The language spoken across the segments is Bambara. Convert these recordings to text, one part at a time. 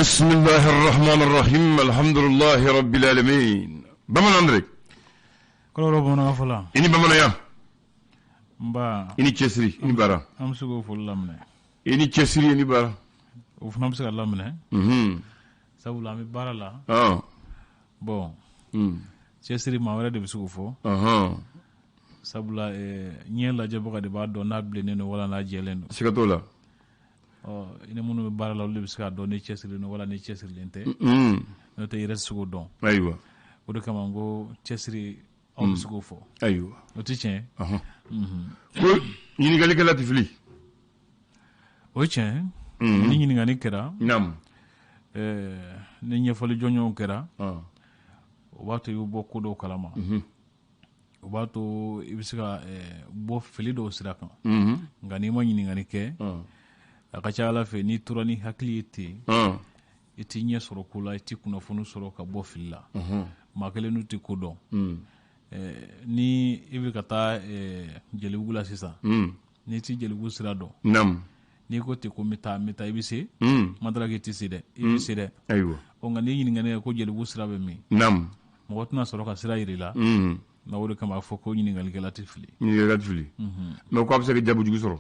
بسم الله الرحمن الرحيم الحمد لله رب العالمين بمن عندك كل ربنا فلا إني بمن يا با إني كسري إني بارا أمسكوا فلا منه إني كسري إني بارا وفنامسك الله منه سأقول أمي بارا لا bon كسري ما ورد بسكوا فو sabula ñen la jabo kadi ba do na blene wala na jeleno sikatola ina munu bara la lebis ka do ne chesri no wala ne chesri lente no te ires sugo don aywa o de kama ngo chesri on sugo fo aywa o ti chen ko ñini gali kala tifli o chen ni ñini ngani kera nam ni ñefali jonyo kera o wato yu bokku do kalama o b'a to i bɛ se ka bɔ fili dɔw sira kan nka n'i ma ɲininkali kɛ a ka ca ala fɛ n'i tora ni hakili ye ten i t'i ɲɛ sɔrɔ ko la i t'i kunnafoni sɔrɔ ka bɔ fili la maa kelen n'u tɛ ko dɔn ni i bɛ ka taa jelibugu la sisan n'i t'i jelibugu sira dɔn n'i ko ten ko n bɛ taa i bɛ se ma dara k'i tɛ se dɛ i bɛ se dɛ nka n'i ɲininkali kɛ ko jelibugu sira bɛ min mɔgɔ tɛna sɔrɔ ka sira yir'i la na o de kama a fɔ ko ɲininkalikɛla tɛ fili ɲininkali tɛ fili mais ko a bɛ se ka jaabi jugu sɔrɔ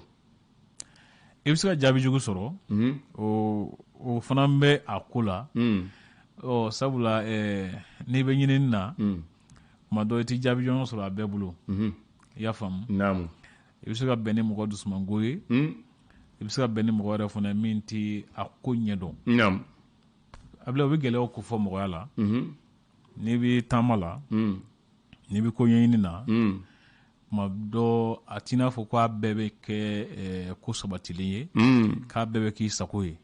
i bɛ se ka jaabi jugu sɔrɔ o fana bɛ a ko la sabula n'i bɛ ɲinini na tuma dɔ i tɛ jaabi ɲɔgɔn sɔrɔ a bɛɛ bolo i y'a faamu i bɛ se ka bɛn ni mɔgɔ dusumango ye i bɛ se ka bɛn ni mɔgɔ yɛrɛ fana min tɛ a ko ɲɛdɔn a bila o bɛ gɛlɛyaw ko fɔ mɔgɔya la n'i bɛ taama la n'i bɛ ko ɲɛɲini na tuma dɔ a t'i n'a fɔ k'a bɛɛ bɛ kɛ ko sabatilen ye k'a bɛɛ bɛ k'i sago ye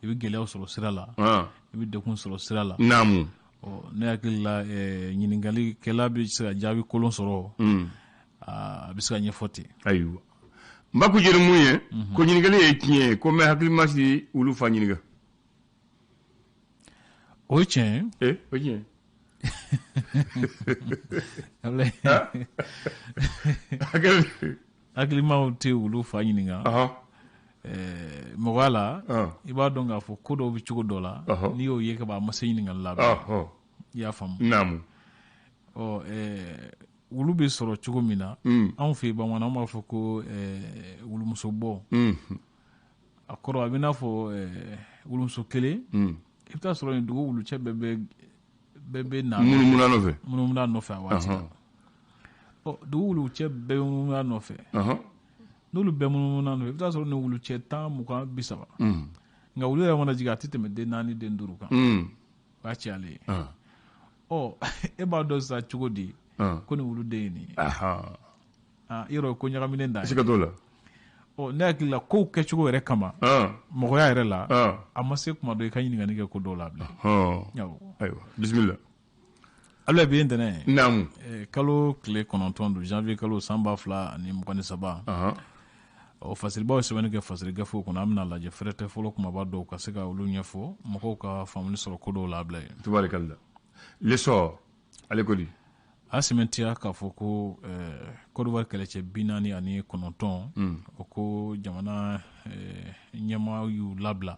i bɛ gɛlɛyaw sɔrɔ sira la i bɛ degun sɔrɔ sira la ne hakili la ɲininkalikɛla bɛ se ka jaabi kolon sɔrɔ a bɛ se ka ɲɛfɔ ten ayiwa n b'a ko jɛri mun ye ko ɲininkali ye tiɲɛ ye ko mɛ hakili ma si olu fa ɲininka o ye tiɲɛ ye o ye tiɲɛ hakilimaw tɛ olu fa ɲininka mɔgɔya la i b'a dɔn k'a fɔ ko dɔw bɛ cogo dɔ la n'i y'o ye ka ban a ma se ɲininkali la i y'a faamu wulu bɛ sɔrɔ cogo min na anw fɛ yen bamanan b'a fɔ ko wulumusobɔ a kɔrɔ a bɛ n'a fɔ wulumuso kelen i bɛ taa sɔrɔ nin dugu wulucɛ bɛɛ bɛ na munumuna nɔfɛ a waati la dugu wulucɛ bɛɛ bɛ munumuna nɔfɛ n'olu bɛɛ munumuna nɔfɛ i bɛ taa sɔrɔ nin wulucɛ 10, 20, 30 nka wulu yɛrɛ mana jigin a tɛ tɛmɛ den 4, den 5 kan o y'a cayalen ye e b'a dɔn sisan cogo di ko nin wuluden ye nin ye yɔrɔ ko ɲagaminen da ye ne hakili la kow kɛcogo yɛrɛ kama mɔgɔya yɛrɛ la a ma se kuma dɔ i ka ɲininkali kɛ ko dɔw la bilen ayiwa bisimila ala bɛ ntɛnɛn kalo tile 9 don janvier kalo san 2023 fasiribaw sɛbɛnni kɛ fasiri gafew kɔnɔ an bɛna lajɛ fɛrɛ tɛ fɔlɔ kumaba dɔw ka se ka olu ɲɛfɔ mɔgɔw ka faamuli sɔrɔ ko dɔw la bila ye tubarikala lesɔ ale ko di a sɛmɛntiya k'a fɔ ko Côte d'Ivoire kɛlɛcɛ 49 o ko jamana ɲɛmaa y'u labila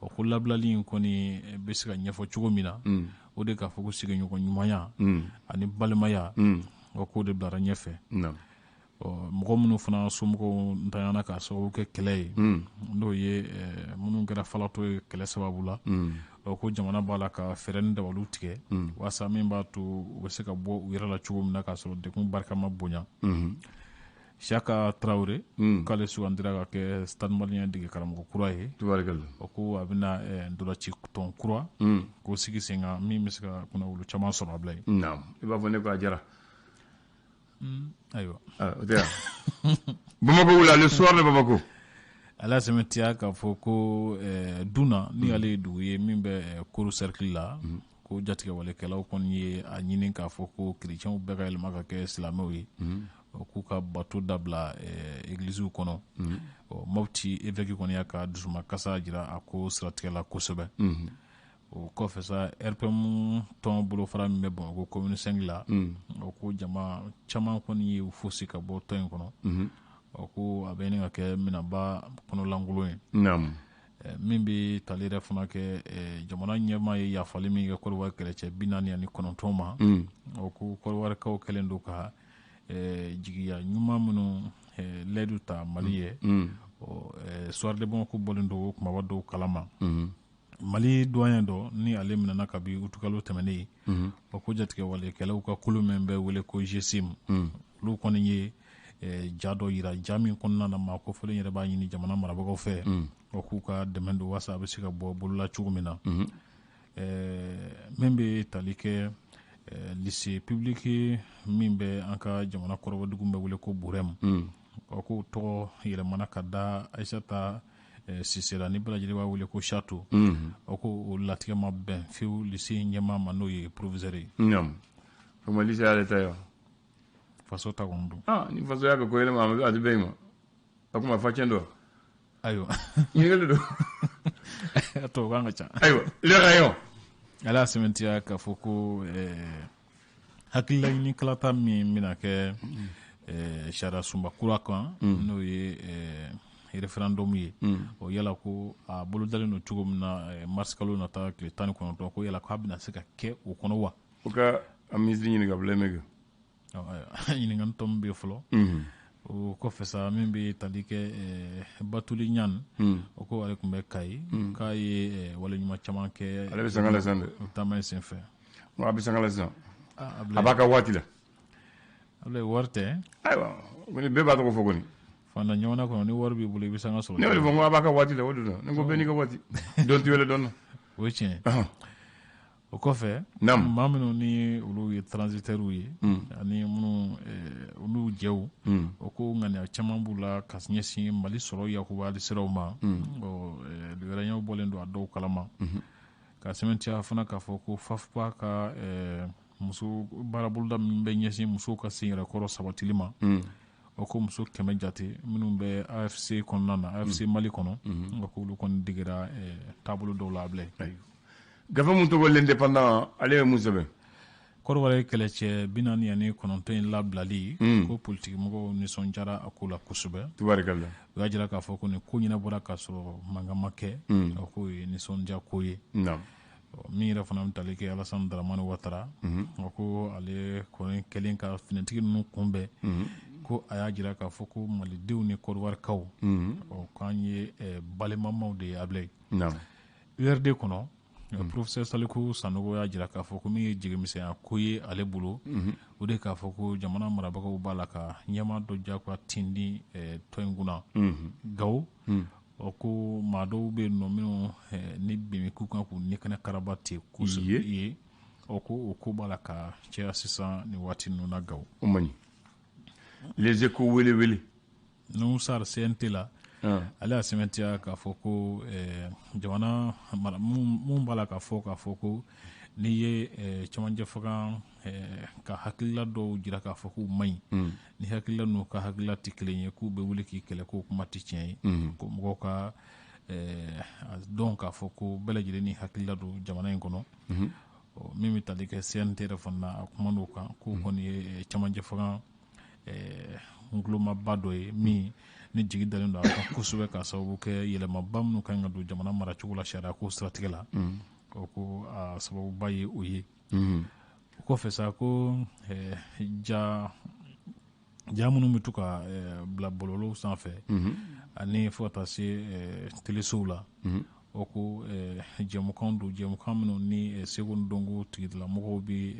o ko labilali in kɔni bɛ se ka ɲɛfɔ cogo min na o de k'a fɔ ko sigiɲɔgɔn ɲumanya ani balimaya o k'o de bilara ɲɛfɛ mɔgɔ minnu fana somɔgɔw ntanyana k'a sababu kɛ kɛlɛ ye n'o ye minnu kɛra falatɔ ye kɛlɛ sababu la ko jamana b'a la ka fɛɛrɛ ni dabaliw tigɛ walasa min b'a to u bɛ se ka bɔ u yɛrɛ la cogo min na k'a sɔrɔ degun barika ma bonya Siyaka Tarawele k'ale sugandira ka kɛ stade malien dege karamɔgɔ kura ye o ko a bɛna ndolanci tɔn kura k'o sigi sen kan min bɛ se ka kunnawolo caman sɔrɔ a bila ye i b'a fɔ ne ko a diyara ayiwa o tɛ yan Bamako wula le soir de Bamako ala sɛmɛntiya k'a fɔ ko duna ni ale ye dugu ye min bɛ koro cercle la ko jatigɛwalekɛlaw kɔni ye a ɲini k'a fɔ ko chrétiens bɛɛ ka yɛlɛma ka kɛ silamɛw ye k'u ka bato dabila églisiw kɔnɔ Mopti évêque kɔni y'a ka dusumakasa jira a ko siratigɛ la kosɛbɛ o kɔfɛ sa RPM tɔn bolofara min bɛ Bamakɔ commune 5 la o ko jama caman kɔni ye fosi ka bɔ tɔn in kɔnɔ ko a bɛ ɲini ka kɛ minɛnba kɔnɔlankolon ye min bɛ tali yɛrɛ fana kɛ jamana ɲɛmaa ye yafali min kɛ Côte d'Ivoire kɛlɛcɛ 49 ma o ko Côte d'Ivoirekaw kɛlen don ka jigiya ɲuman minnu lɛdu ta Mali ye soir de Bamako bɔlen don o kumaba dɔw kalama Mali doyen dɔ ni ale minɛna kabi utukalo tɛmɛnen o ko jatigɛwalekɛlaw ka kulu min bɛ wele ko GSIM olu kɔni ye ja dɔ yira ja min kɔnɔna na maa kofɔlen yɛrɛ b'a ɲini jamana marabagaw fɛ o k'u ka dɛmɛ don waasa a bɛ se ka bɔ bolola cogo min na min bɛ tali kɛ lycée public min bɛ an ka jamana kɔrɔbɔdugu bɛ wele ko Burem o k'o tɔgɔ yɛlɛmana ka da Aissata Cissé la ni bɛɛ lajɛlen b'a wele ko Chateau o ko o latigɛ ma bɛn fiyewu lycée ɲɛmaa ma n'o ye proviseur ye o ma lycée yɛrɛ ta ye wa faso ta kɔni don ni faso y'a kɛ ko yɛlɛma a tɛ bɛn ma a kuma fa cɛn dɔ ayiwa ɲininkali don a tɔ kan ka ca ayiwa lɛkaɲɔ ala y'a sɛmɛntiya k'a fɔ ko hakilila ɲini kalata min bɛna kɛ sariya sunba kura kan n'o ye référendum ye o yala ko a bolo dalen don cogo min na mars kalo nata tile 19 ko yala k'a bɛna se ka kɛ o kɔnɔ wa o ka a ministre ɲininka bilen ɲininkali tɔ min bɛ fɔlɔ o kɔfɛ sa min bɛ tali kɛ Batuli Ɲani o ko ale tun bɛ Kayi k'a ye waleɲuman caman kɛ ale bɛ sanga la sisan dɛ taama in senfɛ a bɛ sanga la sisan a b'a ka waati la ale wari tɛ ayiwa kɔni bɛɛ b'a tɔgɔ fɔ kɔni fanda ɲɔgɔnna kɔnɔ ni wari b'i bolo i bɛ sanga sɔrɔ ne y'o de fɔ ko a b'a ka waati la o de don ne ko bɛɛ n'i ka waati dɔn tɛ wele dɔn na o ye tiɲɛ o kɔfɛ maa minnu ni olu ye transitaires ye ani minnu olu jɛw o ko ŋaniya caman b'u la ka ɲɛsin Mali sɔrɔ yakubali siraw ma wɛrɛɲɛw bɔlen don a dɔw kalama ka sɛmɛntiya fana k'a fɔ ko FAFPA ka muso baaraboloda min bɛ ɲɛsin musow ka sen yɛrɛ kɔrɔ sabatili ma o ko muso 100 jate minnu bɛ AFC kɔnɔna na AFC Mali kɔnɔ o ko olu kɔni degera taabolo dɔw la abilɛ gafe mun tɔgɔ l'indépendant ale ye mun sɛbɛn Côte d'Ivoire kɛlɛcɛ 49 in labilali ko politiki mɔgɔw nisɔndiyara a ko la kosɛbɛ tubarikala u y'a jira k'a fɔ ko nin ko ɲɛnabɔra k'a sɔrɔ mankan ma kɛ o ko ye nisɔndiya ko ye min yɛrɛ fana bɛ tali kɛ Alassane Dramane Ouattara o ko ale kɔni kɛlen ka finitigi ninnu kunbɛn ko a y'a jira k'a fɔ ko malidenw ni Côte d'Ivoirekaw k'an ye balimamaw de ye abilɛ URD kɔnɔ professeur Saliku Sanogo y'a jira k'a fɔ ko min ye jɛgɛmisɛnya ko ye ale bolo o de k'a fɔ ko jamana marabagaw b'a la ka ɲɛmaa dɔ diyagoya tindi tɔn in kunna gawo o ko maa dɔw bɛ yen nɔ minnu ni bɛnbɛ k'u kan k'u ɲɛkɛnɛ karaba ten kosɛbɛ ye o ko b'a la ka caya sisan nin waati ninnu na gawo o man ɲi les échos wele n'u sara CNT la ale y'a sɛmɛntiya k'a fɔ ko jamana mun b'a la k'a fɔ ko n'i ye cɛmancɛ fanga ka hakilila dɔw jira k'a fɔ k'u man ɲi ni hakilila n'u ka hakilila tɛ kelen ye k'u bɛ wuli k'i kɛlɛ k'o kuma tɛ tiɲɛ ye ko mɔgɔw ka dɔn k'a fɔ ko bɛɛ lajɛlen ni hakilila don jamana in kɔnɔ min bɛ tali kɛ CNT yɛrɛ fana a kuma n'o kan k'o kɔni ye cɛmancɛ fanga ngulomaba dɔ ye min ni jigi dalen don a kan kosɛbɛ ka sababu kɛ yɛlɛmaba minnu kan ka don jamana maracogo la sariya ko siratigɛ la o ko a sababuba ye o ye o kɔfɛ sa ko ja minnu bɛ to ka bila bɔlɔlɔw sanfɛ ani fo ka taa se telesow la o ko jɛmukan don jɛmukan minnu ni seko ni dɔnko tigilamɔgɔw bɛ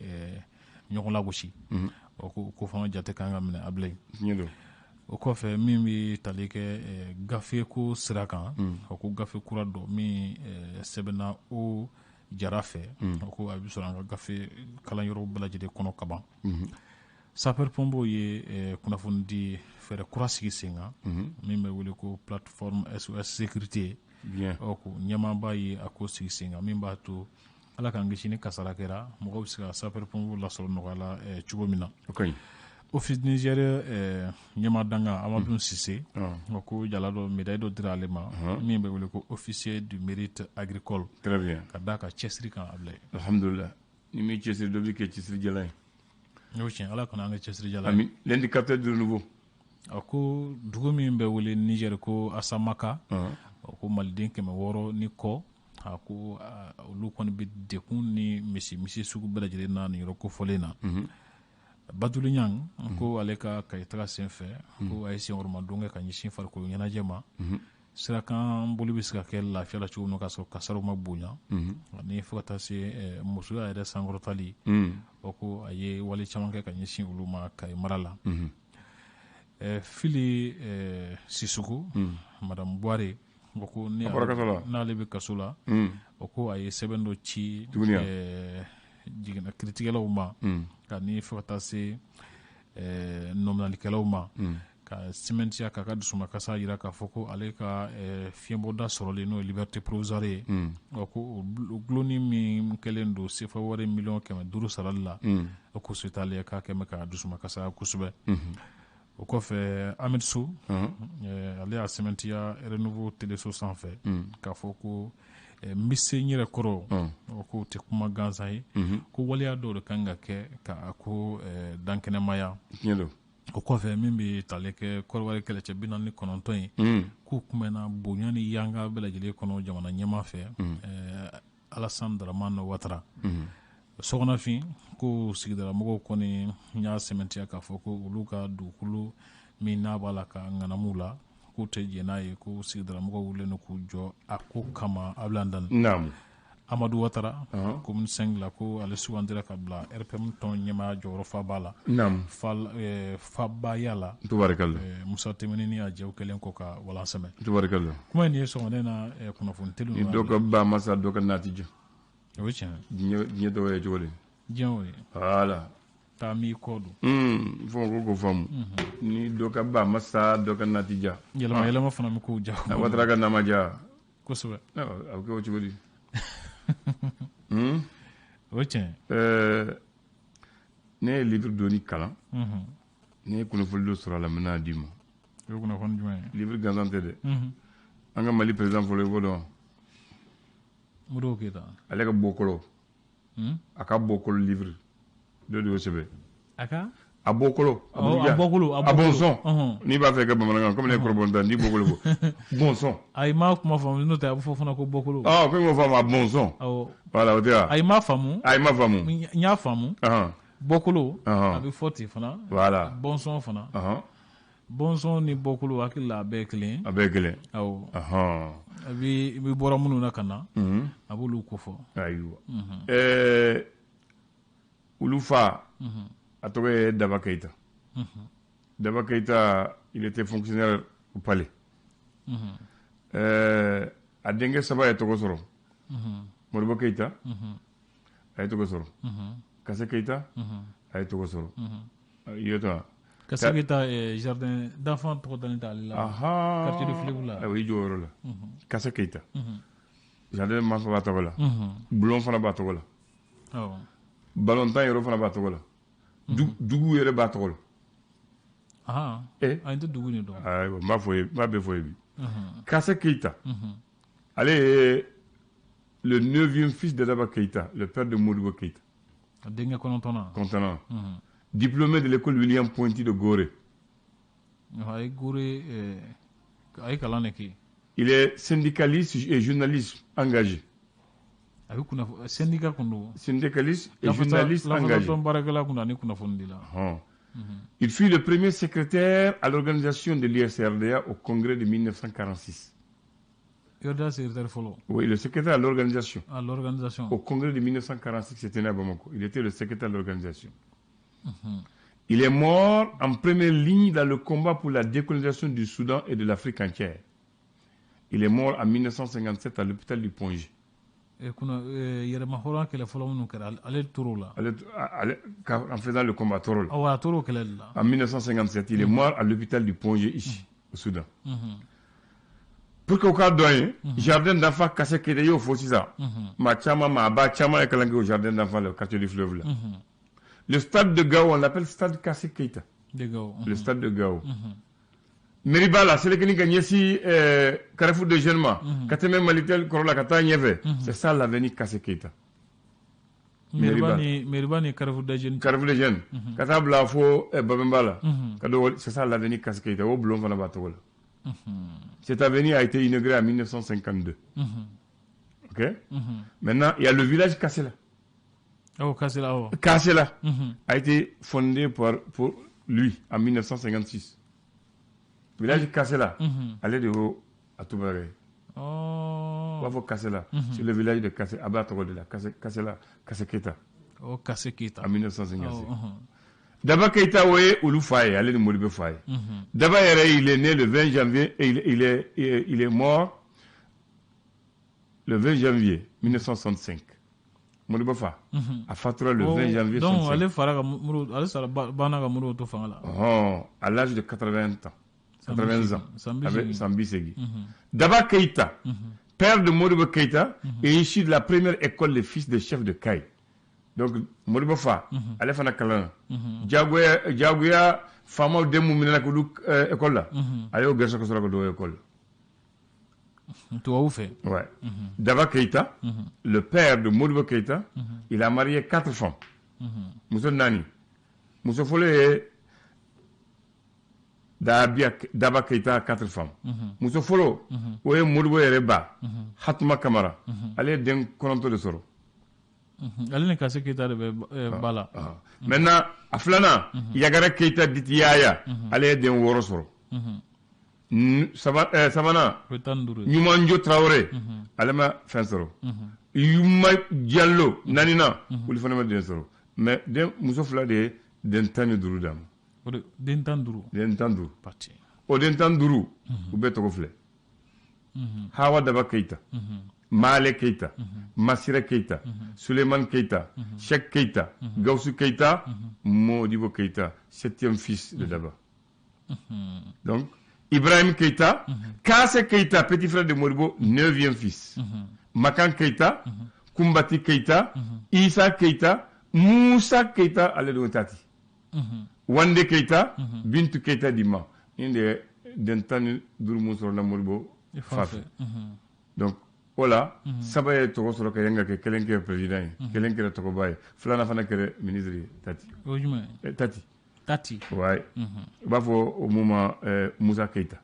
ɲɔgɔn lagosi o ko fana jate kan ka minɛ abilɛ o kɔfɛ min bɛ tali kɛ gafe ko sira kan o ko gafe kura dɔ min sɛbɛnna o jara fɛ o ko a bɛ sɔrɔ an ka gafe kalanyɔrɔ bɛɛ lajɛlen kɔnɔ kaban sapeur pompeau ye kunnafoni di fɛɛrɛ kura sigi sen kan min bɛ wele ko plateforme SOS sécurité o ko ɲɛmaaba ye a ko sigi sen kan min b'a to ala k'an kisi ni kasara kɛra mɔgɔw bɛ se ka sapeur pompeau lasɔrɔ nɔgɔya la cogo min na office Niger ɲɛmaa danga Amadou Cissé o ko jala dɔ médaille dɔ dira ale ma min bɛ wele ko officier du mérite agricole très bien ka da ka cɛsiri kan abilɛ alhamdulillah ni mi cɛsiri dɔ bɛ kɛ cɛsiri jala ye n'o tiɲɛ ala kana an kɛ cɛsiri jala ye l'indicateur de nouveau a ko dugu min bɛ wele Niger ko Asamaka o ko maliden 600 ni kɔ a ko olu kɔni bɛ dekun ni misi sugu bɛɛ lajɛlen na nin yɔrɔ kofɔlen na Batuli Ɲang ko ale ka kayitaga sen fɛ ko a ye senkɔrɔmadon kɛ ka ɲɛsin farikolo ɲɛnajɛ ma sirakan boli bɛ se ka kɛ lafiya la cogo min ka sɔrɔ kasaraw ma bonya ani fo ka taa se musoya yɛrɛ sankɔrɔtali o ko a ye wale caman kɛ ka ɲɛsin olu ma Kayi mara la Fili Sisuku Madame Boire o ko n'ale bɛ kaso la o ko a ye sɛbɛn dɔ ci jiginna kiritigɛlaw ma ka ni fo ka taa se nominalikɛlaw ma ka sɛmɛntiya k'a ka dusumakasa jira k'a fɔ ko ale ka fiɲɛbɔda sɔrɔlen n'o ye liberté provisoire ye ko o gulonni min kɛlen don sefa wari miliyɔn 500 sarali la o ko so t'ale k'a kɛ bɛ ka dusumakasa kosɛbɛ o kɔfɛ Ahmed Sow ale y'a sɛmɛntiya Renouveau Téléso sanfɛ k'a fɔ ko n bɛ se n yɛrɛ kɔrɔ k'o tɛ kuma gansan ye ko waleya dɔw de kan ka kɛ ka ko dankɛnɛmaya o kɔfɛ min bɛ tali kɛ Kɔdiwari kɛlɛcɛ 49 ye k'u kunbɛnna bonya ni yanga bɛɛ lajɛlen kɔnɔ jamana ɲɛmaa fɛ Alassane Dramane Ouattara sɔgɔnafin ko sigidalamɔgɔw kɔni y'a sɛmɛntiya k'a fɔ ko olu ka dugukolo min n'a b'a la ka ŋanamu la k'u tɛ jɛn n'a ye ko sigidalamɔgɔw wulilen don k'u jɔ a ko kama Abilandani Amadu Ouattara commune 5 la ko ale sugandira ka bila RPM tɔn ɲɛmaa jɔyɔrɔ fa b'a la fabaya la Musa Temenini a jɛw kɛlen kɔ ka walan sɛmɛ kuma in ye sɔgɔmada na kunnafoni teliw ni dɔ ka ba masa dɔ ka naati jɔ o ye tiɲɛ diɲɛ dɔw ye cogo di diɲɛ o ye voilà taa mi kɔ don fɔ ko faamu ni dɔ ka ba masa dɔ ka naati ja yɛlɛma fana mi k'o ja Ouattara ka nama ja kosɛbɛ a bɛ kɛ o cogo di o ye tiɲɛ ne ye livre dɔɔni kalan ne ye kunnafoni dɔ sɔrɔ a la n bɛna d'i ma o ye kunnafoni jumɛn ye livre gansan tɛ dɛ an ka Mali président fɔlɔ i b'o dɔn Modibo Keyita ale ka bɔkɔlɔ a ka bɔkɔlɔ livre dɔ de y'o sɛbɛn a bɔkɔlɔ a bɔnsɔn n'i b'a fɛ ka bamanankan komi ne ye kɔrɔbɔrɔtan n'i bɔkɔlɔ fɔ bɔnsɔn ayi m'a kuma faamu n'o tɛ a bɛ fɔ fana ko bɔkɔlɔ ko n k'o faamu a bɔnsɔn voilà o tɛ wa ayi m'a faamu n y'a faamu bɔkɔlɔ a bɛ fɔ ten fana voilà bɔnsɔn fana bɔnsɔn ni bɔkɔlɔ hakili la a bɛɛ ye kelen a bɛɛ ye kelen awɔ a bɛ bɔra minnu na ka na a b'olu kofɔ ayiwa olu fa a tɔgɔ ye Daba Keita Daba Keita il était fonctionnaire au palais a denkɛ 3 ye tɔgɔ sɔrɔ Modibo Keita a ye tɔgɔ sɔrɔ Kassé Keita a ye tɔgɔ sɔrɔ i ye to Kassé Keita jardin d'enfant tɔgɔ dalen tɛ ale la quartier de Filɛbu la i jɔ o yɔrɔ la Kassé Keita jardin d'enfant b'a tɔgɔ la bulon fana b'a tɔgɔ la balontan yɔrɔ fana b'a tɔgɔ la dugu yɛrɛ b'a tɔgɔ la a tɛ dugu nin dɔn ayiwa n b'a bɛɛ fɔ ye bi Kassé Keita ale ye le 9e fils de Daba Keita le père de Modibo Keita a denkɛ 9nan diplômé de l'école William Ponty de Gorée a ye Gorée a ye kalan de kɛ il est syndicaliste et journaliste engagé a bɛ syndicat kun don syndicaliste et journaliste engagé baarakɛla kun don ani kunnafoni dila il fut le premier secrétaire à l'organisation de l'USRDA au congrès de 1946 URDA secrétaire fɔlɔ oui le secrétaire à l'organisation au congrès de 1946 c'était né à Bamako il était le secrétaire à l'organisation il est mort en première ligne dans le combat pour la décolonisation du Soudan et de l'Afrique entière il est mort en 1957 à l'hôpital du Pongé yɛrɛma hɔrɔn kɛlɛ fɔlɔ minnu kɛra ale tor'o la en faisant le combat tor'o la a tor'o kɛlɛ la en 1957 il est mort à l'hôpital du Pongé ici au Soudan pour que o k'a dɔn ye jardin d'enfant Kassé Keita y'o fɔ sisan maa caman maa ba caman ye kalan kɛ au jardin d'enfant le quartier du fleuve là le stade de Gao on l'appelle stade Kassé Keita le stade de Gao mairie b'a la Selekini ka ɲɛsin Carrefour de Jeunes ma ka tɛmɛ Malitel kɔrɔ la ka taa ɲɛfɛ c'est ça l'avenue Kassé Keita mairie b'a ni Carrefour de Jeunes ka taa bila fo Babemba la ka do c'est ça l'avenue Kassé Keita o bulon fana b'a tɔgɔ la Cette avenue a été inaugurée en 1952. Ok. Maintenant, il y a le village Kassela. Oh, Kassela, oh. Kassela a été fondé pour lui en 1956. Le village Kassela, allez de haut à Toubaré. Oh. On va voir Kassela. C'est le village de Kassela, Abatogode, Kassela, Kasseketa. Oh, Kasseketa. En 1956. Daba Keita, oui, Oulu Faye, allez de Moribe Faye. Daba Yere, il est né le 20 janvier et il est mort le 20 janvier 1965. Moribe Faye a fatura le 20 janvier 1965. Donc, à l'âge de 80 ans. 80 ans. Avec Sambisegui. Daba Keita, père de Moribe Keita, est issu de la première école des fils des chefs de Kaye. Donc, Moribe Faye, allez faire la calane. Diagoya, femme de Moumina école là. Allez au Gersa Kosora Kodo école. Toi, où fait? Ouais. Daba Keita, le père de Moribe Keita, il a marié 4 femmes. Mousso Nani. Mousso Folé Daba Keita a 4 femmes. Mousso Folo, où est Moribe Reba, Hatma Kamara. Allez d'un Koronto de Soro. Allez, Keita de Bala. Maintenant, à Flana, Yagara Keita dit Yaya, allez d'un Worosoro. Savana, Nyumanjo Traoré, Alema Fensoro. Yuma Diallo, Nanina, ou le phénomène de Soro. Mais d'un Moussofla de Dentane Durudam. Dentanduru. Dentanduru. O Dentanduru, ou Betofle. Hawa Daba Keita. Male Keita, Masira Keita, Suleiman Keita, Cheikh Keita, Gaussou Keita, Modibo Keita, 7e fils de Daba. Donc, Ibrahim Keita, Kasse Keita, petit frère de Modibo, 9e fils. Makan Keita, Kumbati Keita, Issa Keita, Moussa Keita, allez de Tati. Wande Keita, Bintu Keita Dima. Une des Dentani Durmou sur la Modibo, Fafe. Donc, voilà, Sabaye Togo sur le Kayanga, Kelenke président, Kelenke Tokobaye, Flana Fanakere, ministre Tati. Tati. Ouais. Bafo au moment Moussa Keita.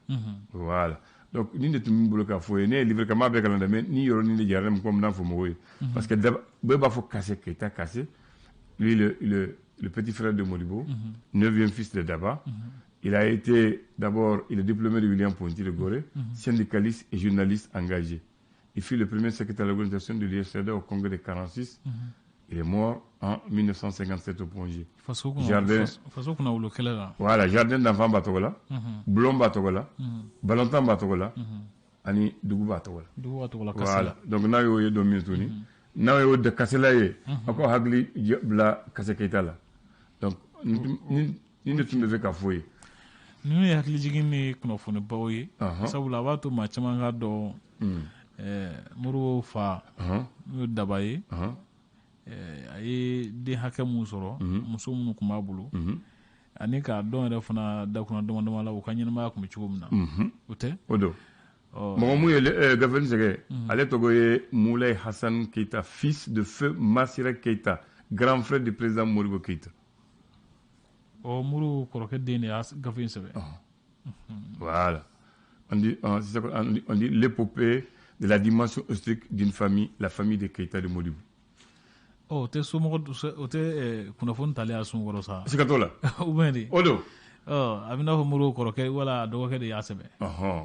Voilà. Donc, ni de tout le monde qui a fait, ni livre comme avec un ami, ni yoroni ni jarem comme dans Fomoui. Parce que Bafo Kassé Keita Kassé, lui le petit frère de Modibo, 9e fils de Daba. Il a été d'abord, il est diplômé de William Ponty de Gorée, syndicaliste et journaliste engagé. Il fut le premier secrétaire de l'organisation de l'ISRD au congrès de 46. Il est mort en 1957 au Pongé. Jardin. Voilà, jardin d'enfants Batogola, Blom Batogola, Balantan Batogola, Ani Dougou Batogola. Voilà, donc nous avons eu 2000. Nous avons eu de Kassela, encore Hagli Bla Kassekeita là. Donc, nous ne pouvons pas fouiller. Nous avons eu Hagli Knofone Baoye, ça vous l'a tout matchement dans Muru Fa, Dabaye. Aye de hake mun sɔrɔ muso minnu kun b'a bolo ani k'a dɔn yɛrɛ fana da kunna dama la u ka ɲɛnamaya kun bɛ cogo min na o tɛ o don mɔgɔ mun ye gafeni sɛgɛ ale tɔgɔ ye Moulay Hassan Keita, fils de feu Massira Keita, grand frère du président Modibo Keita. Muru kɔrɔkɛ den de y'a gafe in sɛbɛn. Voilà, on dit l'épopée de la dimension historique d'une famille, la famille de Keita de Modibo. O tɛ somɔgɔ o tɛ kunnafoni tali a sun kɔrɔ sa. Siga t'o la. O bɛ di. O don. A bɛ n'a fɔ Modibo kɔrɔkɛ wala a dɔgɔkɛ de y'a sɛbɛn.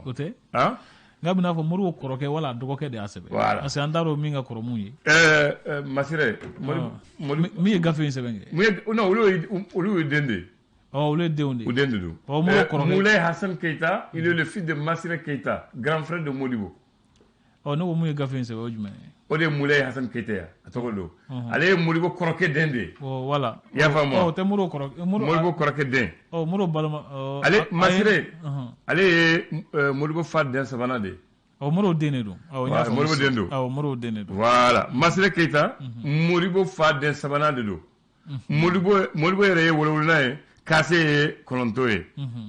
O tɛ. Nka bɛ n'a fɔ Modibo kɔrɔkɛ wala a dɔgɔkɛ de y'a sɛbɛn. Voilà. Parce que an t'a dɔn min ka kɔrɔ mun ye. Masire. Min ye gafe in sɛbɛn kɛ. Non, olu ye den de ye. Olu ye denw de ye. O den de don. Moulay Hassan Keita, il est le fils de Massira Keita, grand frère de Modibo. Ne ko mun ye gafe in sɛbɛn o jumɛn ye. O de ye Moulay Hassan Keita ye a tɔgɔ don. Ale ye Modibo kɔrɔkɛ den de ye. Voilà. I y'a faamu wa? O tɛ Modibo kɔrɔkɛ. Modibo kɔrɔkɛ den. Modibo balima. Ale Masire. Ale ye Modibo fa den sabanan de ye. Modibo den de don. Modibo den don. Modibo den de don. Voilà. Massire Keita, Modibo fa den sabanan de don. Modibo yɛrɛ ye wolowolona ye, Kassé ye kɔnɔntɔn ye.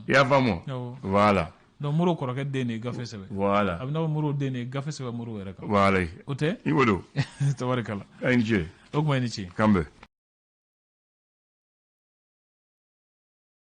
I y'a faamu wa? Voilà. Donc Modibo kɔrɔkɛ den de ye gafe sɛbɛn. Voilà. A bɛ n'a fɔ Modibo den de ye gafe sɛbɛn Modibo yɛrɛ kan. Voilà. O tɛ. I b'o don. Tabarikala. A' ni ce. O kuma i ni ce. Kanbɛ.